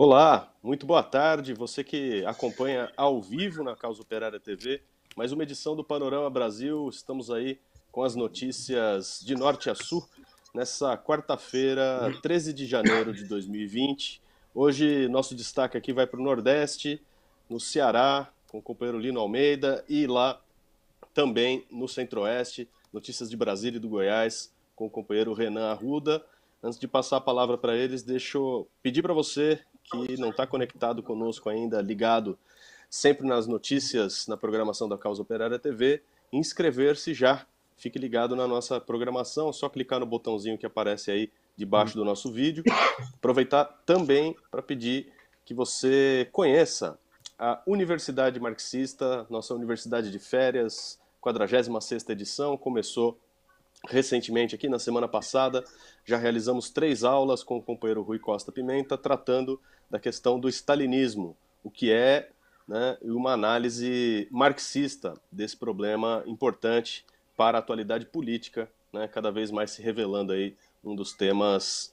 Olá, muito boa tarde. Você que acompanha ao vivo na Causa Operária TV, mais uma edição do Panorama Brasil. Estamos aí com as notícias de norte a sul nessa quarta-feira, 13 de janeiro de 2020. Hoje, nosso destaque aqui vai para o Nordeste, no Ceará, com o companheiro Lino Almeida, e lá também no Centro-Oeste, notícias de Brasília e do Goiás, com o companheiro Renan Arruda. Antes de passar a palavra para eles, deixa eu pedir para você que não está conectado conosco ainda, ligado sempre nas notícias, na programação da Causa Operária TV, inscrever-se já. Fique ligado na nossa programação, é só clicar no botãozinho que aparece aí debaixo do nosso vídeo. Aproveitar também para pedir que você conheça a Universidade Marxista, nossa universidade de férias, 46ª edição, começou recentemente aqui na semana passada. Já realizamos 3 aulas com o companheiro Rui Costa Pimenta, tratando da questão do stalinismo, o que é, né, uma análise marxista desse problema importante para a atualidade política, né, cada vez mais se revelando aí um dos temas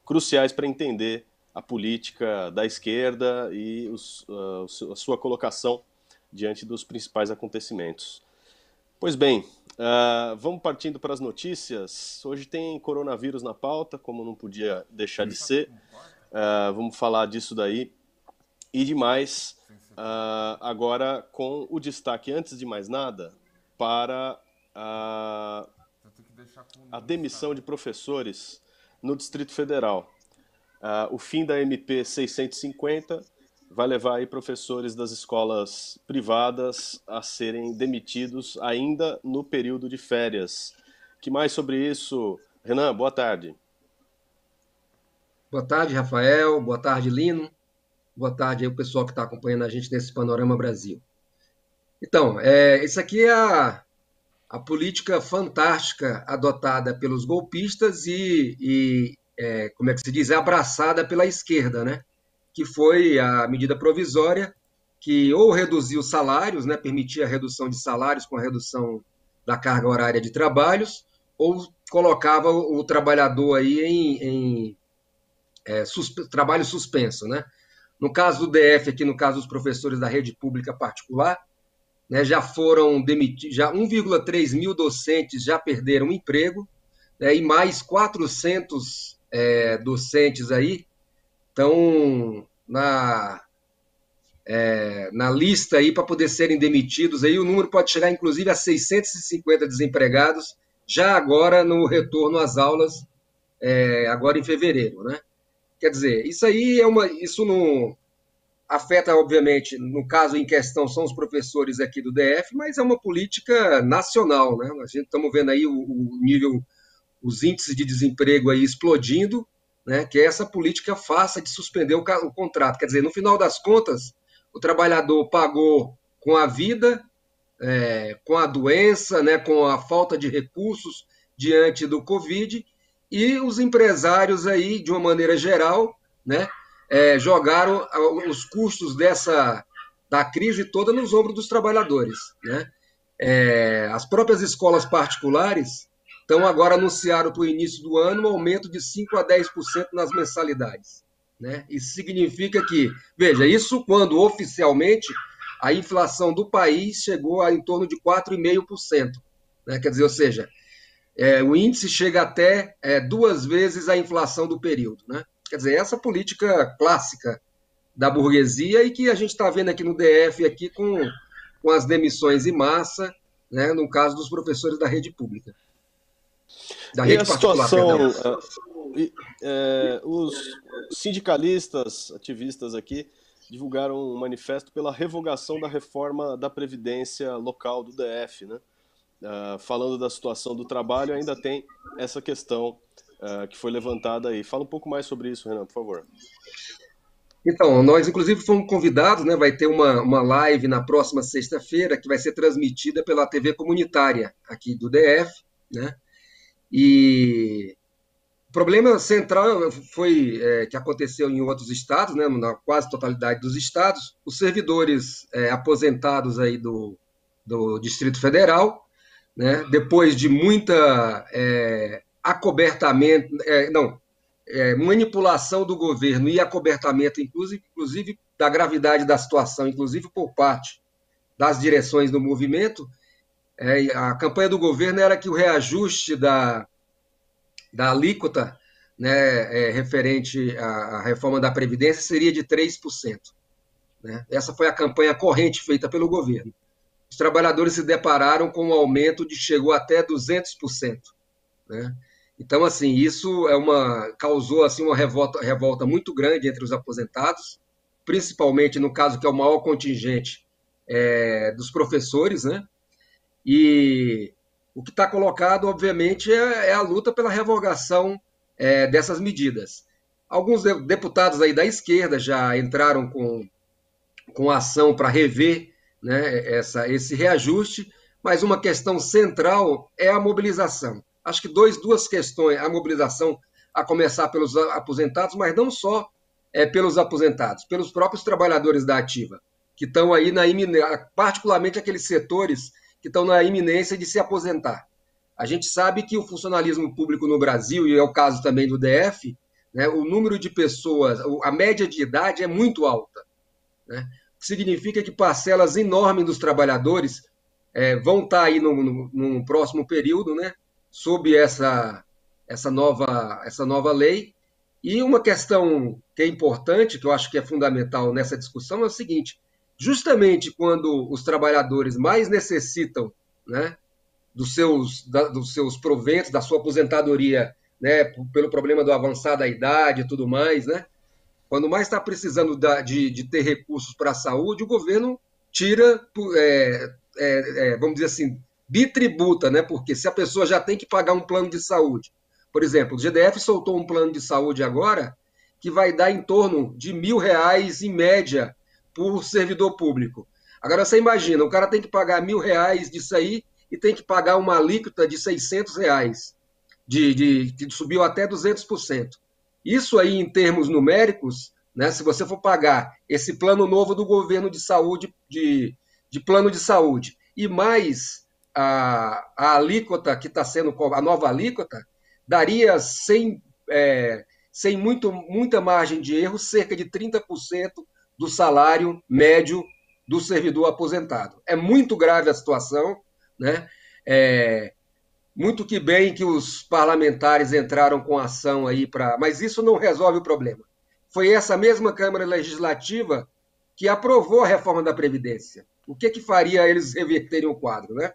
cruciais para entender a política da esquerda e a sua colocação diante dos principais acontecimentos. Pois bem, vamos partindo para as notícias. Hoje tem coronavírus na pauta, como não podia deixar de ser. Vamos falar disso daí e demais. Agora com o destaque, antes de mais nada, para a demissão de professores no Distrito Federal. O fim da MP 650 vai levar aí professores das escolas privadas a serem demitidos ainda no período de férias. Que mais sobre isso? Renan, boa tarde. Boa tarde, Rafael. Boa tarde, Lino. Boa tarde aí o pessoal que está acompanhando a gente nesse Panorama Brasil. Então, isso aqui é a política fantástica adotada pelos golpistas como é que se diz, abraçada pela esquerda, né? Que foi a medida provisória que ou reduziu os salários, né, permitia a redução de salários com a redução da carga horária de trabalhos, ou colocava o trabalhador aí em trabalho suspenso, né? No caso do DF, aqui no caso dos professores da rede pública particular, né, já foram demitidos, já 1,3 mil docentes já perderam o emprego, né, e mais 400 docentes aí estão na lista aí para poder serem demitidos. Aí o número pode chegar, inclusive, a 650 desempregados, já agora no retorno às aulas, agora em fevereiro, né? Quer dizer, isso aí isso não afeta, obviamente, no caso em questão, são os professores aqui do DF, mas é uma política nacional, né? A gente estamos vendo aí o nível, os índices de desemprego aí explodindo, né? Que é essa política fácil de suspender o contrato. Quer dizer, no final das contas, o trabalhador pagou com a vida, com a doença, né? Com a falta de recursos diante do Covid, e os empresários aí, de uma maneira geral, né? Jogaram os custos da crise toda nos ombros dos trabalhadores, né? As próprias escolas particulares estão agora anunciaram para o início do ano um aumento de 5 a 10% nas mensalidades, né? Isso significa que, veja, isso quando oficialmente a inflação do país chegou a em torno de 4,5%, né? Quer dizer, ou seja, o índice chega até 2 vezes a inflação do período, né? Quer dizer, essa política clássica da burguesia e que a gente está vendo aqui no DF aqui com as demissões em massa, né, no caso dos professores da rede pública, da E a rede particular, perdão. situação, os sindicalistas, ativistas aqui, divulgaram um manifesto pela revogação da reforma da Previdência local do DF, né? Falando da situação do trabalho, ainda tem essa questão que foi levantada aí. Fala um pouco mais sobre isso, Renan, por favor. Então, nós inclusive fomos convidados, né, vai ter uma live na próxima sexta-feira que vai ser transmitida pela TV comunitária aqui do DF, né? E o problema central foi que aconteceu em outros estados, né, na quase totalidade dos estados, os servidores aposentados aí do Distrito Federal, né, depois de muita acobertamento, não, manipulação do governo e acobertamento, inclusive da gravidade da situação, inclusive por parte das direções do movimento, a campanha do governo era que o reajuste da alíquota, né, referente à reforma da Previdência seria de 3%. Né? Essa foi a campanha corrente feita pelo governo. Os trabalhadores se depararam com um aumento de chegou até 200%. Né? Então, assim, isso causou assim, uma revolta muito grande entre os aposentados, principalmente no caso que é o maior contingente dos professores, né? E o que está colocado, obviamente, é a luta pela revogação dessas medidas. Alguns deputados aí da esquerda já entraram com ação para rever, né, esse reajuste, mas uma questão central é a mobilização. Acho que duas questões, a mobilização, a começar pelos aposentados, mas não só pelos aposentados, pelos próprios trabalhadores da ativa, que estão aí particularmente aqueles setores que estão na iminência de se aposentar. A gente sabe que o funcionalismo público no Brasil, e é o caso também do DF, né, o número de pessoas, a média de idade é muito alta. Né? O que significa que parcelas enormes dos trabalhadores vão estar aí num próximo período, né, sob essa nova lei. E uma questão que é importante, que eu acho que é fundamental nessa discussão, é o seguinte: justamente quando os trabalhadores mais necessitam, né, dos seus proventos, da sua aposentadoria, né, pelo problema do avançar da idade e tudo mais, né, quando mais está precisando de ter recursos para a saúde, o governo tira, vamos dizer assim, bitributa, né? Porque se a pessoa já tem que pagar um plano de saúde, por exemplo, o GDF soltou um plano de saúde agora que vai dar em torno de R$ 1.000 em média por servidor público. Agora você imagina, o cara tem que pagar R$ 1.000 disso aí e tem que pagar uma alíquota de R$ 600, que subiu até 200%. Isso aí, em termos numéricos, né, se você for pagar esse plano novo do governo de saúde, de plano de saúde, e mais a alíquota que está sendo, a nova alíquota, daria sem muita margem de erro, cerca de 30% do salário médio do servidor aposentado. É muito grave a situação, né? Muito que bem que os parlamentares entraram com ação aí mas isso não resolve o problema. Foi essa mesma Câmara Legislativa que aprovou a reforma da Previdência. O que faria eles reverterem o quadro, né?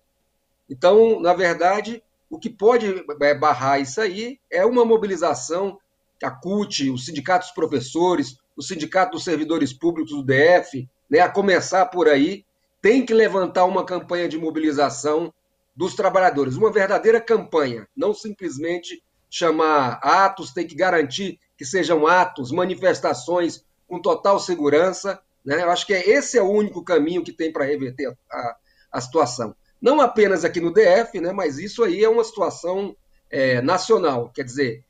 Então, na verdade, o que pode barrar isso aí é uma mobilização que a CUT, os sindicatos dos professores, o sindicato dos servidores públicos do DF, né, a começar por aí, tem que levantar uma campanha de mobilização dos trabalhadores, uma verdadeira campanha, não simplesmente chamar atos, tem que garantir que sejam atos, manifestações com total segurança, né? Eu acho que esse é o único caminho que tem para reverter a situação. Não apenas aqui no DF, né, mas isso aí é uma situação nacional. Quer dizer,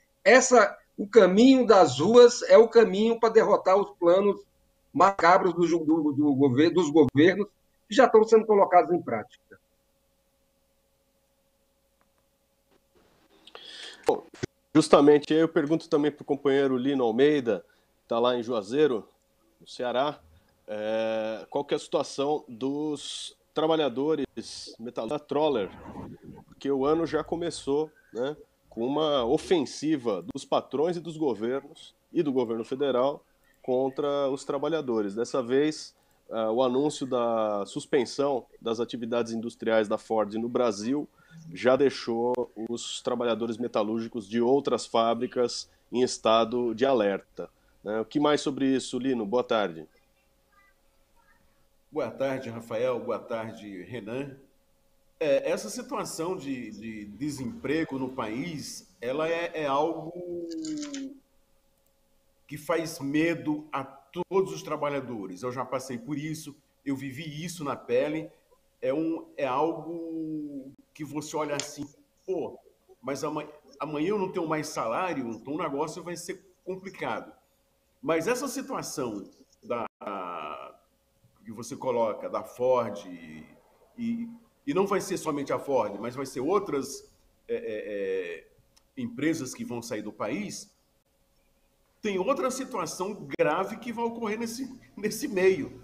o caminho das ruas é o caminho para derrotar os planos macabros dos governos que já estão sendo colocados em prática. Bom, justamente aí eu pergunto também para o companheiro Lino Almeida, que está lá em Juazeiro, no Ceará, qual que é a situação dos trabalhadores metalúrgicos da Troller, porque o ano já começou, né, com uma ofensiva dos patrões e dos governos e do governo federal contra os trabalhadores. Dessa vez, o anúncio da suspensão das atividades industriais da Ford no Brasil já deixou os trabalhadores metalúrgicos de outras fábricas em estado de alerta. Né? O que mais sobre isso, Lino? Boa tarde. Boa tarde, Rafael. Boa tarde, Renan. Essa situação de desemprego no país, ela é algo que faz medo a todos os trabalhadores. Eu já passei por isso, eu vivi isso na pele. É algo que você olha assim, pô, mas amanhã eu não tenho mais salário, então o negócio vai ser complicado. Mas essa situação que você coloca da Ford, e não vai ser somente a Ford, mas vai ser outras empresas que vão sair do país, tem outra situação grave que vai ocorrer nesse meio.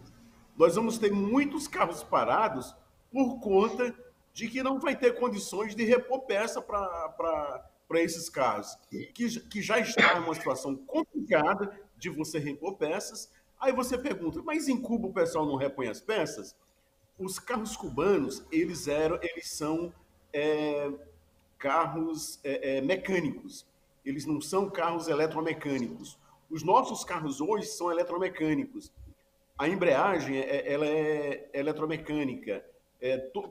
Nós vamos ter muitos carros parados por conta de que não vai ter condições de repor peça para esses carros, que já está em uma situação complicada de você repor peças. Aí você pergunta, mas em Cuba o pessoal não repõe as peças? Os carros cubanos, eles são carros mecânicos. Eles não são carros eletromecânicos. Os nossos carros hoje são eletromecânicos. A embreagem ela é eletromecânica.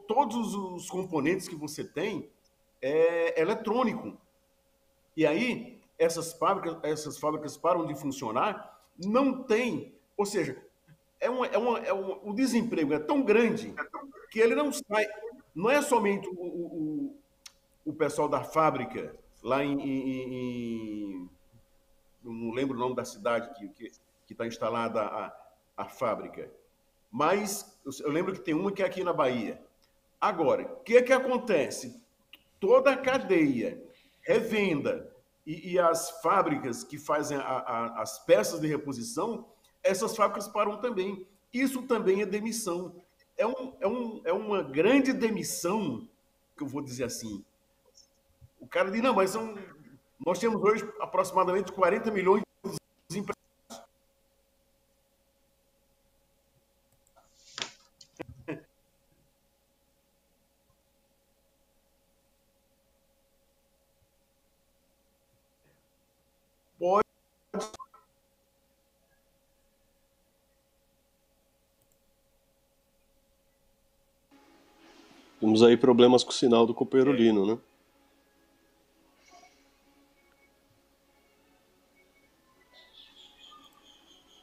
Todos os componentes que você tem é eletrônico. E aí, essas fábricas param de funcionar, não tem. Ou seja, o desemprego é tão grande que ele não sai. Não é somente o pessoal da fábrica, lá não lembro o nome da cidade que está instalada a fábrica, mas eu lembro que tem uma que é aqui na Bahia. Agora, o que acontece? Toda a cadeia, revenda e as fábricas que fazem as peças de reposição, essas fábricas param também. Isso também é demissão. É uma grande demissão, que eu vou dizer assim. O cara diz, não, mas nós temos hoje aproximadamente 40 milhões de desempregados. Pode. Temos aí problemas com o sinal do companheiro Lino, né?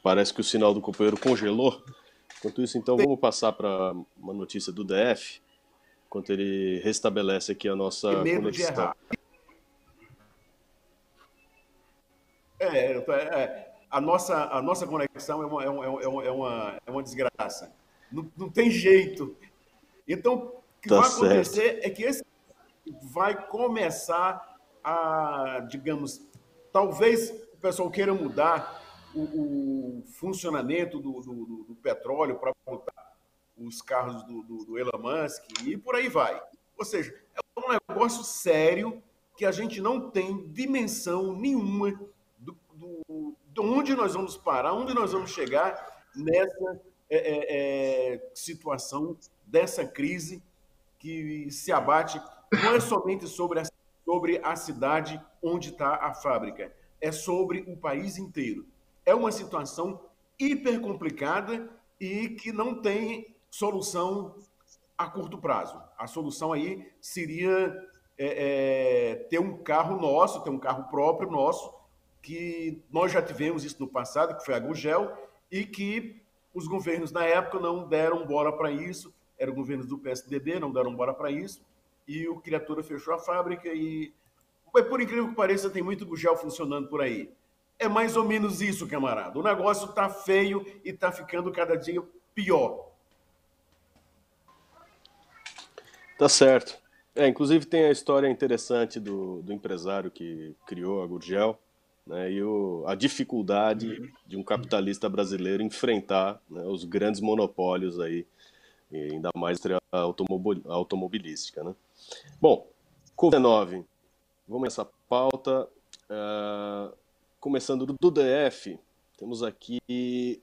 Parece que o sinal do companheiro congelou. Enquanto isso, então, vamos passar para uma notícia do DF, enquanto ele restabelece aqui a nossa medo de conexão. errar. A nossa conexão é uma desgraça. Não tem jeito. Então, o que vai acontecer é que esse vai começar a, digamos, talvez o pessoal queira mudar o funcionamento do petróleo para botar os carros do Elon Musk e por aí vai. Ou seja, é um negócio sério que a gente não tem dimensão nenhuma de onde nós vamos parar, onde nós vamos chegar nessa situação dessa crise que se abate não é somente sobre a cidade onde está a fábrica, é sobre o país inteiro. É uma situação hiper complicada e que não tem solução a curto prazo. A solução aí seria ter um carro nosso, ter um carro próprio nosso, que nós já tivemos isso no passado, que foi a Gurgel, e que os governos na época não deram bola para isso, eram governos do PSDB, não deram bola para isso, e o Criatura fechou a fábrica e, por incrível que pareça, tem muito Gurgel funcionando por aí. É mais ou menos isso, camarada. O negócio está feio e está ficando cada dia pior. Tá certo. Inclusive tem a história interessante do empresário que criou a Gurgel, né, e a dificuldade de um capitalista brasileiro enfrentar, né, os grandes monopólios aí, e ainda mais a automobilística, né? Bom, Covid-19, vamos nessa pauta. Começando do DF, temos aqui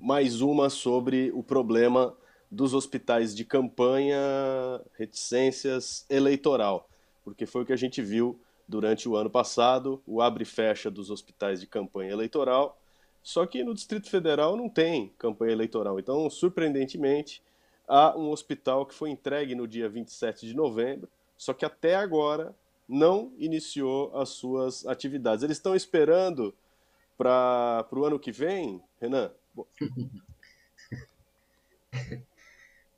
mais uma sobre o problema dos hospitais de campanha, reticências eleitoral, porque foi o que a gente viu durante o ano passado, o abre e fecha dos hospitais de campanha eleitoral, só que no Distrito Federal não tem campanha eleitoral. Então, surpreendentemente, há um hospital que foi entregue no dia 27 de novembro, só que até agora não iniciou as suas atividades. Eles estão esperando para o ano que vem, Renan?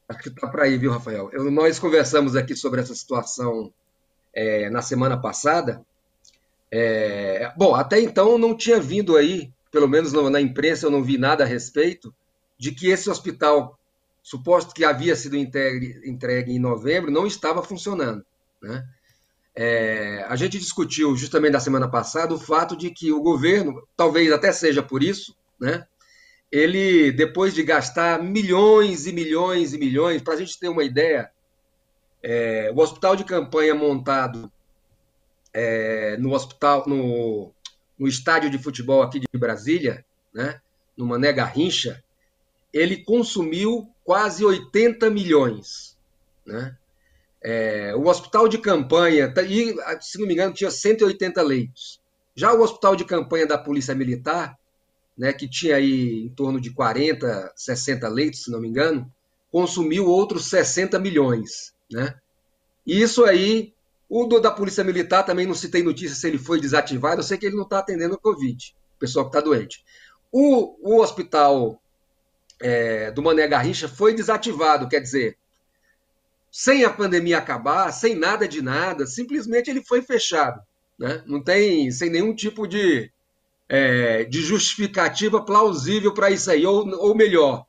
Acho que está para aí, viu, Rafael? Nós conversamos aqui sobre essa situação na semana passada. Bom, até então não tinha vindo aí, pelo menos na imprensa eu não vi nada a respeito, de que esse hospital, suposto que havia sido entregue em novembro, não estava funcionando, né? A gente discutiu justamente na semana passada o fato de que o governo, talvez até seja por isso, né? Ele, depois de gastar milhões e milhões e milhões, para a gente ter uma ideia, o hospital de campanha montado no hospital, no estádio de futebol aqui de Brasília, né? No Mané Garrincha, ele consumiu quase 80 milhões, né? O hospital de campanha, e, se não me engano, tinha 180 leitos. Já o hospital de campanha da Polícia Militar, né, que tinha aí em torno de 40, 60 leitos, se não me engano, consumiu outros 60 milhões. Né? E isso aí, o da Polícia Militar também não se tem notícia se ele foi desativado, eu sei que ele não está atendendo o Covid, o pessoal que está doente. O hospital do Mané Garrincha foi desativado, quer dizer, sem a pandemia acabar, sem nada de nada, simplesmente ele foi fechado. Né? Não tem, sem nenhum tipo de justificativa plausível para isso aí. Ou melhor,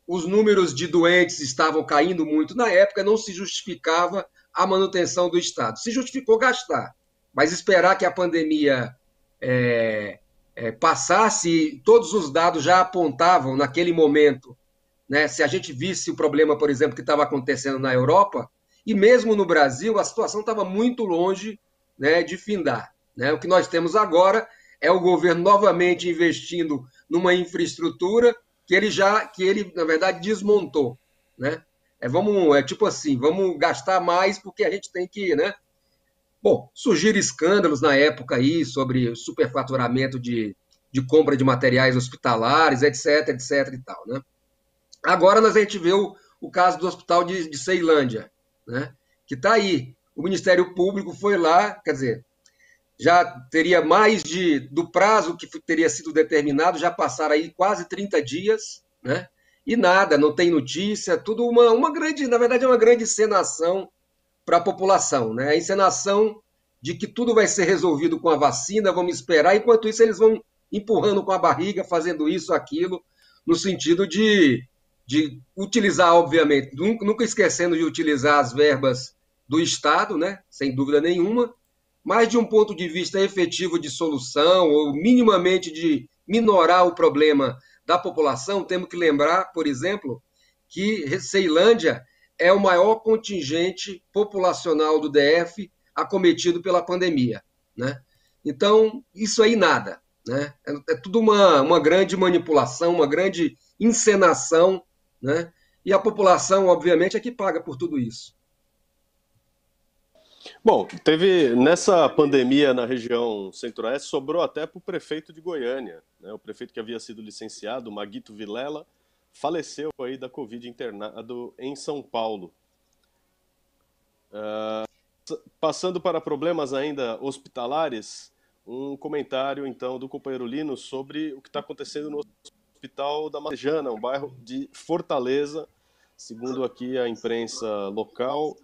os números de doentes estavam caindo muito na época, não se justificava a manutenção do Estado. Se justificou gastar, mas esperar que a pandemia passasse, todos os dados já apontavam naquele momento, né, se a gente visse o problema, por exemplo, que estava acontecendo na Europa, e mesmo no Brasil, a situação estava muito longe, né, de findar. Né? O que nós temos agora é o governo novamente investindo numa infraestrutura que ele na verdade, desmontou. Né? Tipo assim, vamos gastar mais porque a gente tem que... Né? Bom, surgiram escândalos na época aí sobre superfaturamento de compra de materiais hospitalares, etc, etc e tal, né? Agora a gente vê o caso do hospital de Ceilândia, né? Que está aí. O Ministério Público foi lá, quer dizer, já teria mais do prazo que teria sido determinado, já passaram aí quase 30 dias, né? E nada, não tem notícia, tudo uma grande, na verdade é uma grande encenação para a população, né? A encenação de que tudo vai ser resolvido com a vacina, vamos esperar, enquanto isso eles vão empurrando com a barriga, fazendo isso, aquilo, no sentido de utilizar, obviamente, nunca esquecendo de utilizar as verbas do Estado, né? Sem dúvida nenhuma, mas de um ponto de vista efetivo de solução, ou minimamente de minorar o problema da população, temos que lembrar, por exemplo, que Ceilândia é o maior contingente populacional do DF acometido pela pandemia. Né? Então, isso aí nada. Né? É tudo uma grande manipulação, uma grande encenação, né? E a população, obviamente, é que paga por tudo isso. Bom, teve nessa pandemia na região centro-oeste, sobrou até para o prefeito de Goiânia, né? O prefeito que havia sido licenciado, Maguito Vilela, faleceu aí da Covid internado em São Paulo. Passando para problemas ainda hospitalares, um comentário então do companheiro Lino sobre o que está acontecendo no Hospital da Macejana, um bairro de Fortaleza, segundo aqui a imprensa local.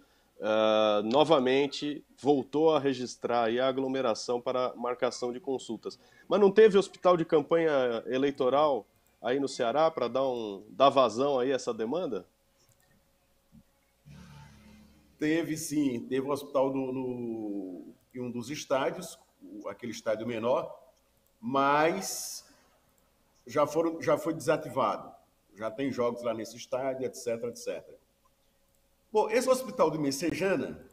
Novamente voltou a registrar aí a aglomeração para marcação de consultas. Mas não teve hospital de campanha eleitoral aí no Ceará para dar vazão aí a essa demanda? Teve sim, teve um hospital em um dos estádios, aquele estádio menor, mas já foi desativado. Já tem jogos lá nesse estádio, etc, etc. Bom, esse hospital de Messejana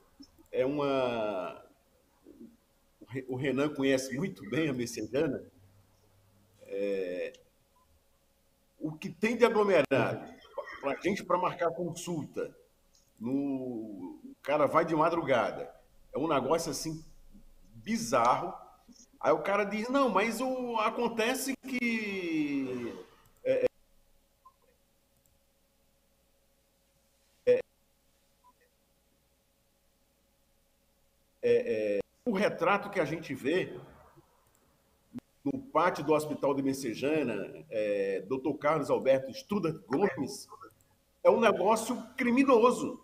é o Renan conhece muito bem a Messejana. O que tem de aglomerado para a gente para marcar consulta, o cara vai de madrugada, é um negócio assim bizarro. Aí o cara diz, não, mas acontece que o retrato que a gente vê no pátio do Hospital de Messejana, Dr. Carlos Alberto Studa Gomes, é um negócio criminoso.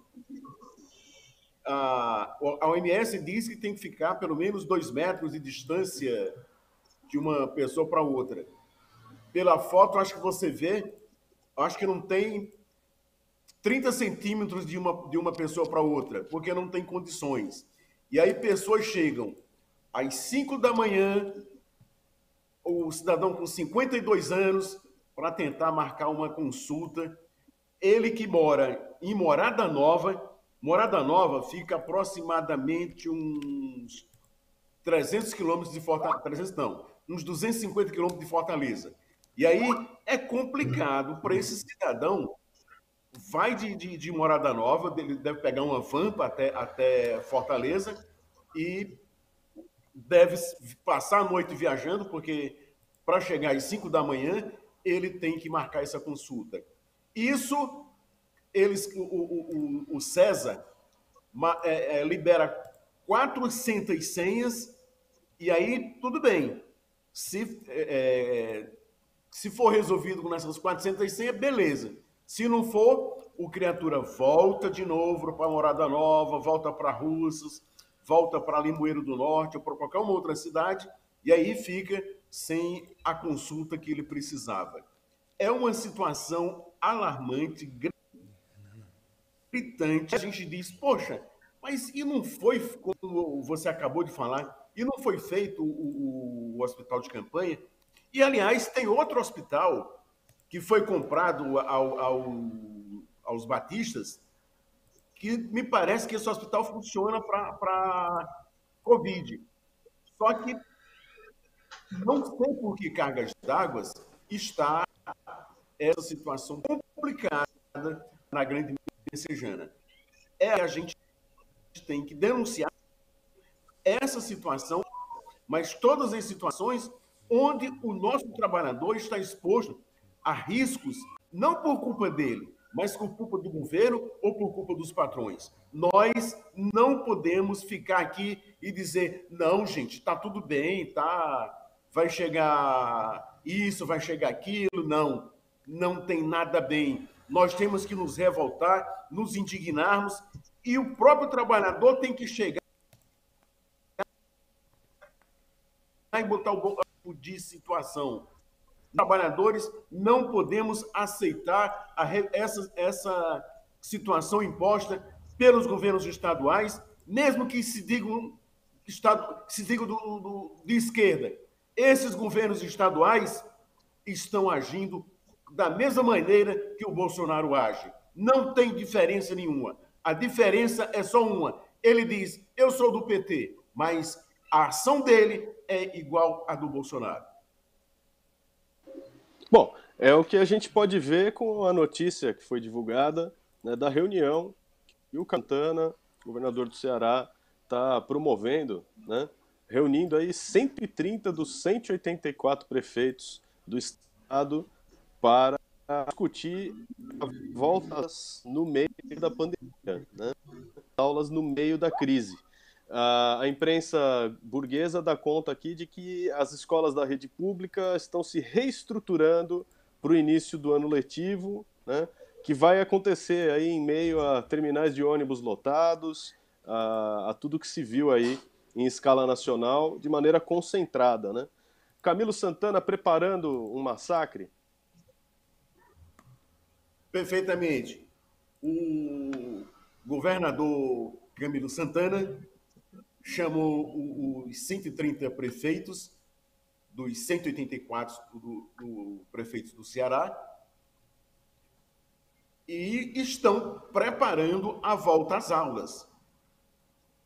A OMS diz que tem que ficar pelo menos 2 metros de distância de uma pessoa para outra. Pela foto, acho que você vê, acho que não tem 30 centímetros de uma pessoa para outra, porque não tem condições. E aí pessoas chegam às 5 da manhã, o cidadão com 52 anos, para tentar marcar uma consulta. Ele que mora em Morada Nova fica aproximadamente uns 300 quilômetros de Fortaleza, 300 não, uns 250 quilômetros de Fortaleza. E aí é complicado para esse cidadão, vai de Morada Nova, ele deve pegar uma van até Fortaleza e deve passar a noite viajando, porque para chegar às 5 da manhã, ele tem que marcar essa consulta. Isso, o César libera 400 senhas, e aí tudo bem. Se for resolvido com essas 400 senhas, beleza. Se não for, o criatura volta de novo para Morada Nova, volta para Russas, volta para Limoeiro do Norte ou para qualquer uma outra cidade, e aí fica sem a consulta que ele precisava. É uma situação alarmante, gritante. A gente diz, poxa, mas e não foi, como você acabou de falar, e não foi feito o hospital de campanha? E, aliás, tem outro hospital que foi comprado aos batistas, que me parece que esse hospital funciona para Covid. Só que não sei por que cargas d'água está essa situação complicada na Grande Messejana. A gente tem que denunciar essa situação, mas todas as situações onde o nosso trabalhador está exposto a riscos, não por culpa dele, mas por culpa do governo ou por culpa dos patrões. Nós não podemos ficar aqui e dizer, não, gente, está tudo bem, vai chegar isso, vai chegar aquilo. Não, não tem nada bem. Nós temos que nos revoltar, nos indignarmos, e o próprio trabalhador tem que chegar e botar o bom de situação. Trabalhadores, não podemos aceitar essa situação imposta pelos governos estaduais, mesmo que se digam de esquerda. Esses governos estaduais estão agindo da mesma maneira que o Bolsonaro age. Não tem diferença nenhuma. A diferença é só uma. Ele diz, eu sou do PT, mas a ação dele é igual à do Bolsonaro. Bom, é o que a gente pode ver com a notícia que foi divulgada, né, da reunião que o Santana, governador do Ceará, está promovendo, né, reunindo aí 130 dos 184 prefeitos do estado para discutir voltas no meio da pandemia, né, aulas no meio da crise. A imprensa burguesa dá conta aqui de que as escolas da rede pública estão se reestruturando para o início do ano letivo, né, que vai acontecer aí em meio a terminais de ônibus lotados, a tudo que se viu aí em escala nacional, de maneira concentrada, né? Camilo Santana preparando um massacre? Perfeitamente. O governador Camilo Santana chamou os 130 prefeitos dos 184 prefeitos do Ceará e estão preparando a volta às aulas.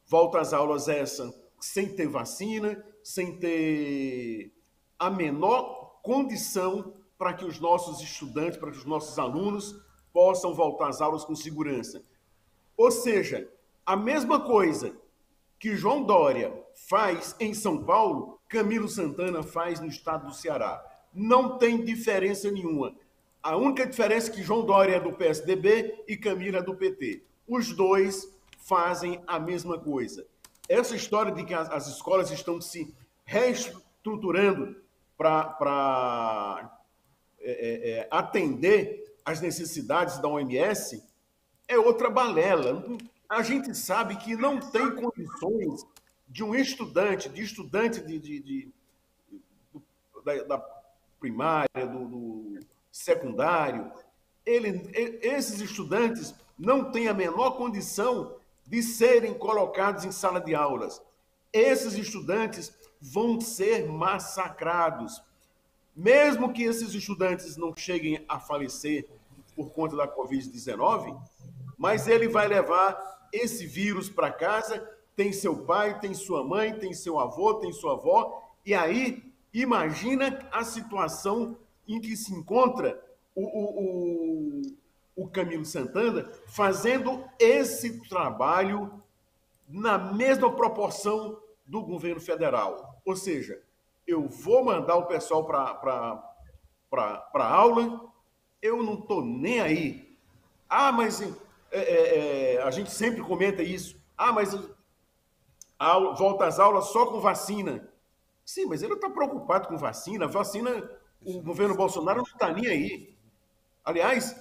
Volta às aulas essa sem ter vacina, sem ter a menor condição para que os nossos estudantes, para que os nossos alunos possam voltar às aulas com segurança. Ou seja, a mesma coisa que João Dória faz em São Paulo, Camilo Santana faz no estado do Ceará. Não tem diferença nenhuma. A única diferença é que João Dória é do PSDB e Camilo é do PT. Os dois fazem a mesma coisa. Essa história de que as escolas estão se reestruturando para atender às necessidades da OMS é outra balela. A gente sabe que não tem condições de um estudante, da primária, do secundário, esses estudantes não têm a menor condição de serem colocados em sala de aulas. Esses estudantes vão ser massacrados. Mesmo que esses estudantes não cheguem a falecer por conta da Covid-19, mas ele vai levar esse vírus para casa, tem seu pai, tem sua mãe, tem seu avô, tem sua avó, e aí imagina a situação em que se encontra o Camilo Santana fazendo esse trabalho na mesma proporção do governo federal. Ou seja, eu vou mandar o pessoal para aula, eu não estou nem aí. Ah, mas a gente sempre comenta isso. Ah, mas volta às aulas só com vacina. Sim, mas ele não está preocupado com vacina. Vacina, o governo Bolsonaro não está nem aí. Aliás,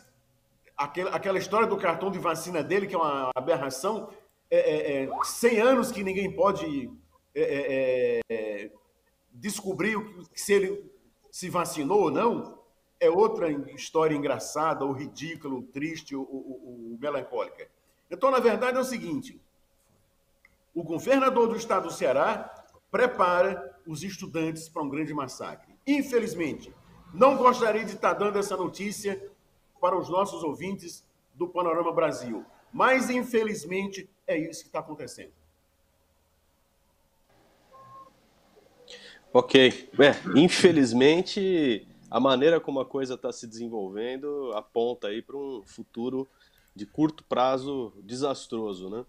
aquela história do cartão de vacina dele, que é uma aberração, 100 anos que ninguém pode descobrir se ele se vacinou ou não, é outra história engraçada, ou ridícula, ou triste, ou melancólica. Então, na verdade, é o seguinte: o governador do estado do Ceará prepara os estudantes para um grande massacre. Infelizmente, não gostaria de estar dando essa notícia para os nossos ouvintes do Panorama Brasil, mas, infelizmente, é isso que está acontecendo. Ok. Infelizmente, a maneira como a coisa está se desenvolvendo aponta aí para um futuro de curto prazo desastroso, né?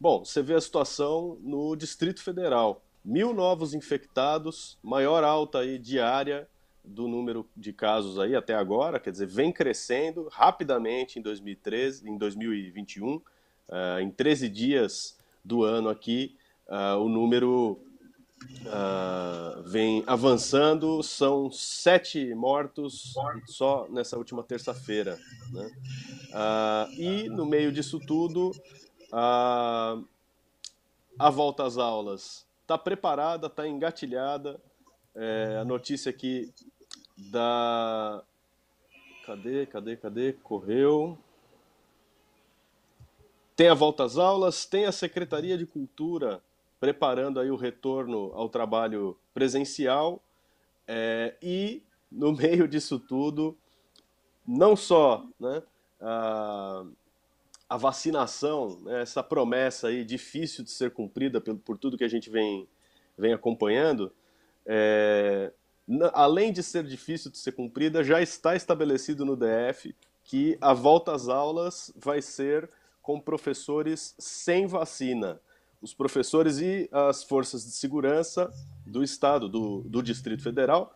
Bom, você vê a situação no Distrito Federal. 1.000 novos infectados, maior alta aí diária do número de casos aí até agora, quer dizer, vem crescendo rapidamente em 2013, em 2021, em 13 dias do ano aqui, o número vem avançando, são 7 mortos só nessa última terça-feira, né? E no meio disso tudo, a volta às aulas está preparada, está engatilhada. A notícia aqui da... Cadê? Correu. Tem a volta às aulas, tem a Secretaria de Cultura preparando aí o retorno ao trabalho presencial, e no meio disso tudo, não só, né, a vacinação, né, essa promessa aí difícil de ser cumprida por tudo que a gente vem acompanhando, além de ser difícil de ser cumprida, já está estabelecido no DF que a volta às aulas vai ser com professores sem vacina. Os professores e as forças de segurança do Estado, do Distrito Federal,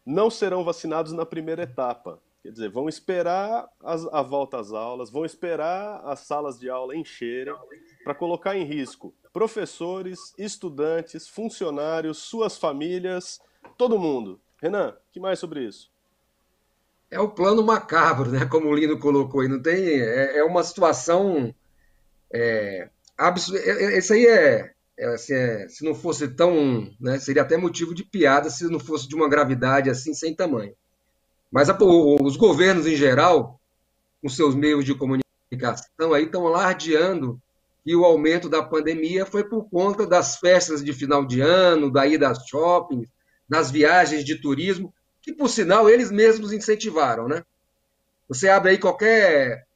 não serão vacinados na primeira etapa. Quer dizer, vão esperar a volta às aulas, vão esperar as salas de aula encherem para colocar em risco professores, estudantes, funcionários, suas famílias, todo mundo. Renan, o que mais sobre isso? É o plano macabro, né? Como o Lino colocou aí. Não tem, é uma situação absurda. Isso aí se não fosse tão, né, seria até motivo de piada se não fosse de uma gravidade assim sem tamanho. Mas os governos em geral, com seus meios de comunicação, aí estão alardeando que o aumento da pandemia foi por conta das festas de final de ano, da ida aos shoppings, das viagens de turismo, que, por sinal, eles mesmos incentivaram, né? Você abre aí qualquer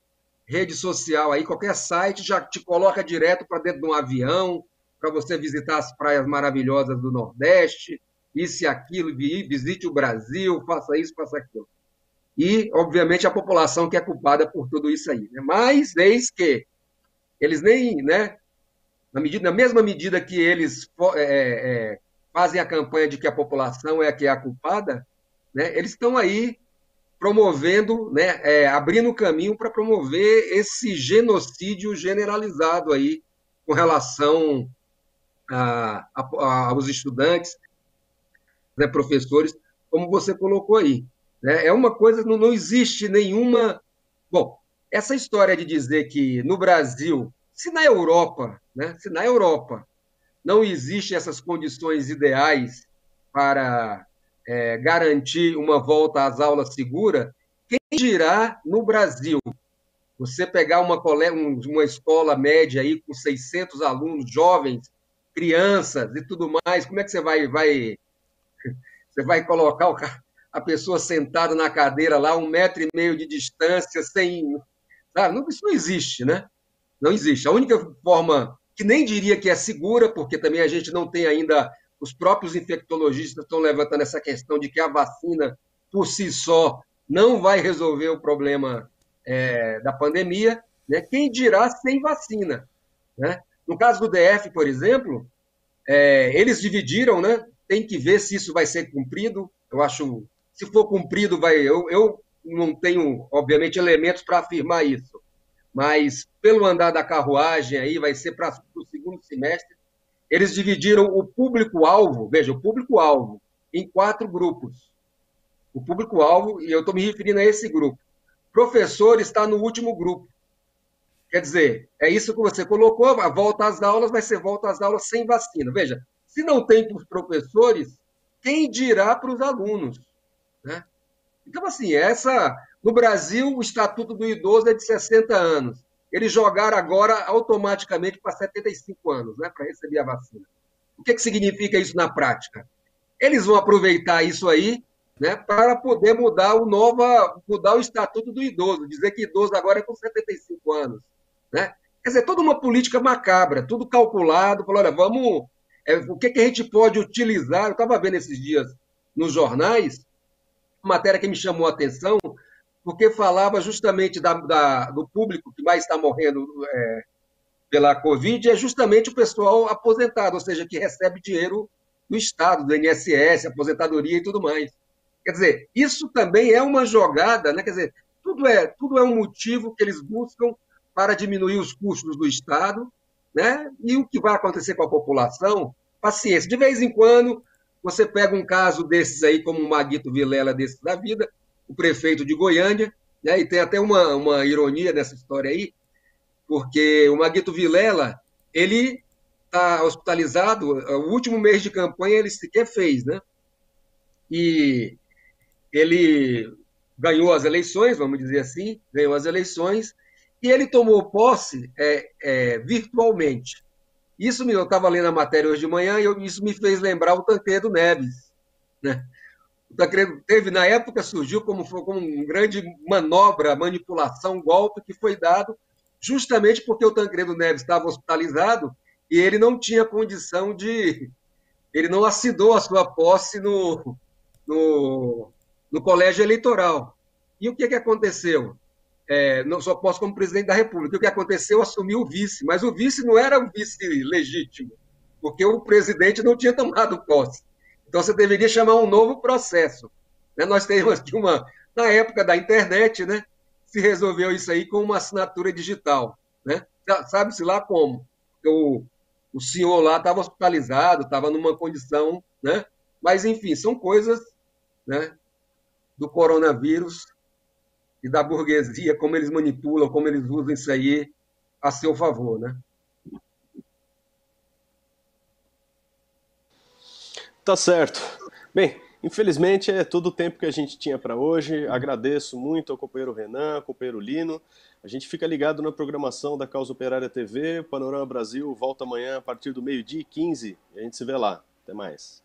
rede social, aí qualquer site já te coloca direto para dentro de um avião, para você visitar as praias maravilhosas do Nordeste, isso e aquilo, visite o Brasil, faça isso, faça aquilo. E, obviamente, a população que é culpada por tudo isso aí. Né? Mas, eis que eles nem, né, na mesma medida que eles fazem a campanha de que a população é a que é a culpada, né, eles estão aí promovendo, né, abrindo o caminho para promover esse genocídio generalizado aí com relação aos estudantes, né, professores, como você colocou aí. Né? É uma coisa, não existe nenhuma... Bom, essa história de dizer que no Brasil, se na Europa não existem essas condições ideais para garantir uma volta às aulas segura, quem dirá no Brasil? Você pegar uma escola média aí com 600 alunos, jovens, crianças e tudo mais, como é que você vai colocar a pessoa sentada na cadeira lá, 1,5 metro de distância, sem... Sabe? Isso não existe, né? Não existe. A única forma, que nem diria que é segura, porque também a gente não tem ainda, os próprios infectologistas estão levantando essa questão de que a vacina, por si só, não vai resolver o problema da pandemia, né? Quem dirá sem vacina, né? No caso do DF, por exemplo, eles dividiram, né? Tem que ver se isso vai ser cumprido. Eu acho, se for cumprido, vai. Eu não tenho, obviamente, elementos para afirmar isso, mas pelo andar da carruagem aí vai ser para o segundo semestre. Eles dividiram o público-alvo, veja, o público-alvo, em 4 grupos. O público-alvo, e eu estou me referindo a esse grupo. Professor está no último grupo. Quer dizer, é isso que você colocou, a volta às aulas vai ser volta às aulas sem vacina. Veja, se não tem para os professores, quem dirá para os alunos? Né? Então, assim, no Brasil, o Estatuto do Idoso é de 60 anos. Eles jogaram agora automaticamente para 75 anos, né, para receber a vacina. O que significa isso na prática? Eles vão aproveitar isso aí, né, para poder mudar o Estatuto do Idoso, dizer que idoso agora é com 75 anos. Né? Quer dizer, toda uma política macabra, tudo calculado, falou, olha, vamos... o que a gente pode utilizar? Eu estava vendo esses dias nos jornais, uma matéria que me chamou a atenção, porque falava justamente do público que mais está morrendo pela Covid, é justamente o pessoal aposentado, ou seja, que recebe dinheiro do Estado, do INSS, aposentadoria e tudo mais. Quer dizer, isso também é uma jogada, né? Quer dizer, tudo é um motivo que eles buscam para diminuir os custos do Estado, né? E o que vai acontecer com a população, paciência. De vez em quando, você pega um caso desses aí, como o Maguito Vilela desses da vida, o prefeito de Goiânia, né? E tem até uma ironia nessa história aí, porque o Maguito Vilela, ele está hospitalizado, o último mês de campanha ele sequer fez, né? E ele ganhou as eleições, vamos dizer assim, ganhou as eleições, e ele tomou posse virtualmente. Isso eu estava lendo a matéria hoje de manhã e isso me fez lembrar o Tancredo Neves. Né? O Tancredo na época, surgiu como uma grande manobra, manipulação, golpe que foi dado justamente porque o Tancredo Neves estava hospitalizado e ele não tinha condição de... Ele não assinou a sua posse no colégio eleitoral. E o que aconteceu? Não só posso como presidente da República. O que aconteceu? Assumiu o vice, mas o vice não era um vice legítimo, porque o presidente não tinha tomado posse. Então, você deveria chamar um novo processo. Né? Nós temos aqui na época da internet, né, se resolveu isso aí com uma assinatura digital. Né? Sabe-se lá como. O senhor lá estava hospitalizado, estava numa condição... Né? Mas, enfim, são coisas, né, do coronavírus e da burguesia, como eles manipulam, como eles usam isso aí a seu favor, né? Tá certo. Bem, infelizmente é todo o tempo que a gente tinha para hoje. Agradeço muito ao companheiro Renan, ao companheiro Lino. A gente fica ligado na programação da Causa Operária TV. Panorama Brasil volta amanhã a partir do 12h15. E a gente se vê lá. Até mais.